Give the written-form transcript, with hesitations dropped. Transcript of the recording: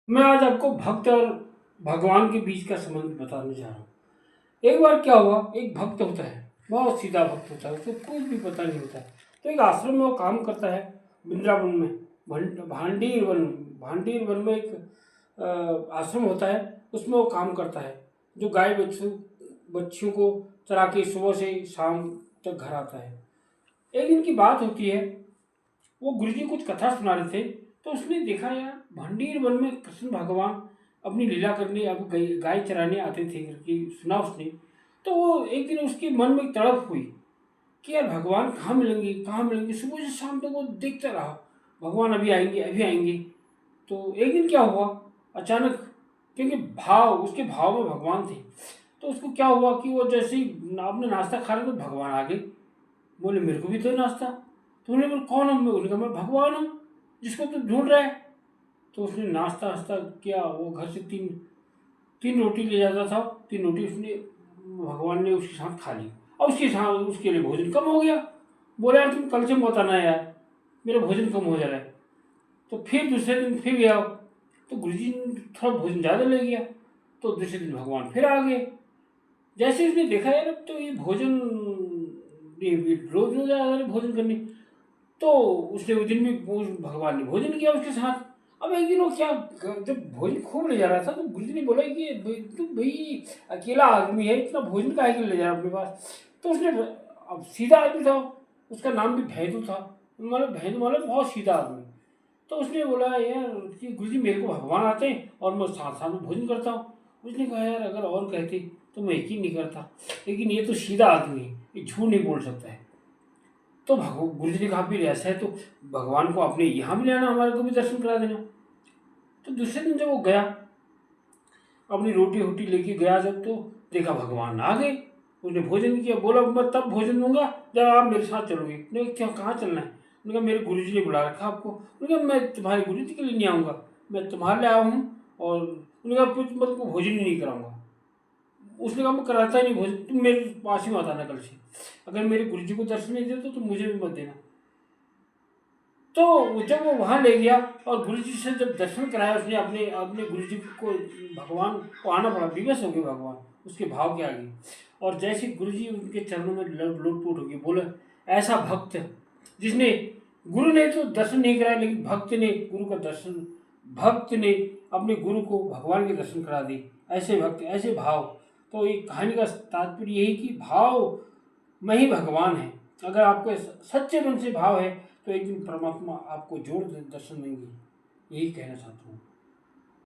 मैं आज आपको भक्त और भगवान के बीच का संबंध बताने जा रहा हूँ। एक बार क्या हुआ, एक भक्त होता है, बहुत सीधा भक्त होता है, उसको कुछ भी पता नहीं होता है। तो एक आश्रम में वो काम करता है, वृंदावन में। भांडीर वन में एक आश्रम होता है, उसमें वो काम करता है, जो गाय बच्चियों को चरा के सुबह से शाम तक घर आता है। एक दिन की बात होती है, वो गुरुजी कुछ कथा सुना रहे थे, तो उसने देखा यार भंडीर वन में कृष्ण भगवान अपनी लीला करने अब गाय चराने आते थे करके सुना उसने। तो वो एक दिन उसके मन में एक तड़प हुई कि यार भगवान कहाँ मिलेंगे, कहाँ मिलेंगे। सुबह से शाम तक वो देखता रहा, भगवान अभी आएंगे अभी आएंगे। तो एक दिन क्या हुआ, अचानक, क्योंकि उसके भाव में भगवान थे, तो उसको क्या हुआ कि वो जैसे ही आपने नाश्ता खा रहे तो भगवान आ गए। बोले मेरे को भी तो नाश्ता। तो उन्होंने बोला कौन हूँ मैं? उन्होंने कहा मैं भगवान हूँ जिसको तू ढूंढ रहा है। तो उसने नाश्ता वास्ता किया, वो घर से तीन तीन रोटी ले जाता था, तीन रोटी उसने भगवान ने उसके साथ खा ली, और उसके साथ उसके लिए भोजन कम हो गया। बोला यार तुम कल से मत आना यार, मेरा भोजन कम हो जा रहा है। तो फिर दूसरे दिन फिर गया, तो गुरुजी ने थोड़ा भोजन ज़्यादा ले गया। तो दूसरे दिन भगवान फिर आ गए। जैसे उसने देखा यार अब तो ये भोजन, ये रोज रोज आ रहा है भोजन करने। तो उसने उस दिन भी भगवान ने भोजन किया उसके साथ। अब एक दिन वो क्या, जब भोजन खूब ले जा रहा था तो गुरुजी ने बोला कि तू भाई अकेला आदमी है, इतना भोजन काहे के लिए ले जा रहा है अपने पास। तो उसने, अब सीधा आदमी था, उसका नाम भी भैदू था, मतलब भैदू मतलब बहुत सीधा आदमी। तो उसने बोला यार कि गुरुजी मेरे को भगवान आते हैं और मैं साथ साथ में भोजन करता हूँ। उसने कहा यार अगर और कहते तो मैं यकीन नहीं करता, लेकिन ये तो सीधा आदमी है, ये झूठ नहीं बोल सकता है। तो गुरु जी ने कहा फिर ऐसा है तो भगवान को अपने यहाँ भी लाना, हमारे को भी दर्शन करा देना। तो दूसरे दिन जब वो गया, अपनी रोटी वोटी लेके गया जब, तो देखा भगवान आ गए। उसने भोजन किया, बोला मैं तब भोजन दूंगा जब आप मेरे साथ चलोगे। मैंने कहा क्या, कहाँ चलना है? उन्होंने कहा मेरे गुरु जी ने बुला रखा आपको। उन्होंने कहा मैं तुम्हारे गुरु जी के लिए नहीं आऊँगा, मैं तुम्हारे लिए आया हूँ। और उन्होंने कहा फिर मैं तुमको भोजन ही नहीं कराऊंगा। उसने कहा मैं कराता ही नहीं भोजन, तुम मेरे पास ही मत आना कल से। अगर मेरे गुरु जी को दर्शन नहीं देते तो मुझे भी मत देना। तो जब वो वहाँ ले गया और गुरु जी से जब दर्शन कराया उसने, अपने अपने गुरु जी को, भगवान को आना पड़ा, विवश हो गए भगवान उसके भाव के आगे। और जैसे गुरु जी उनके चरणों में लोटपोट हो गए, बोले ऐसा भक्त जिसने, गुरु ने तो दर्शन नहीं कराया लेकिन भक्त ने गुरु का दर्शन, भक्त ने अपने गुरु को भगवान के दर्शन करा दिए। ऐसे भक्त, ऐसे भाव। तो ये कहानी का तात्पर्य यही कि भाव में ही भगवान है। अगर आपको सच्चे मन से भाव है तो एक दिन परमात्मा आपको जोड़ दर्शन देंगे। यही कहना चाहता हूँ।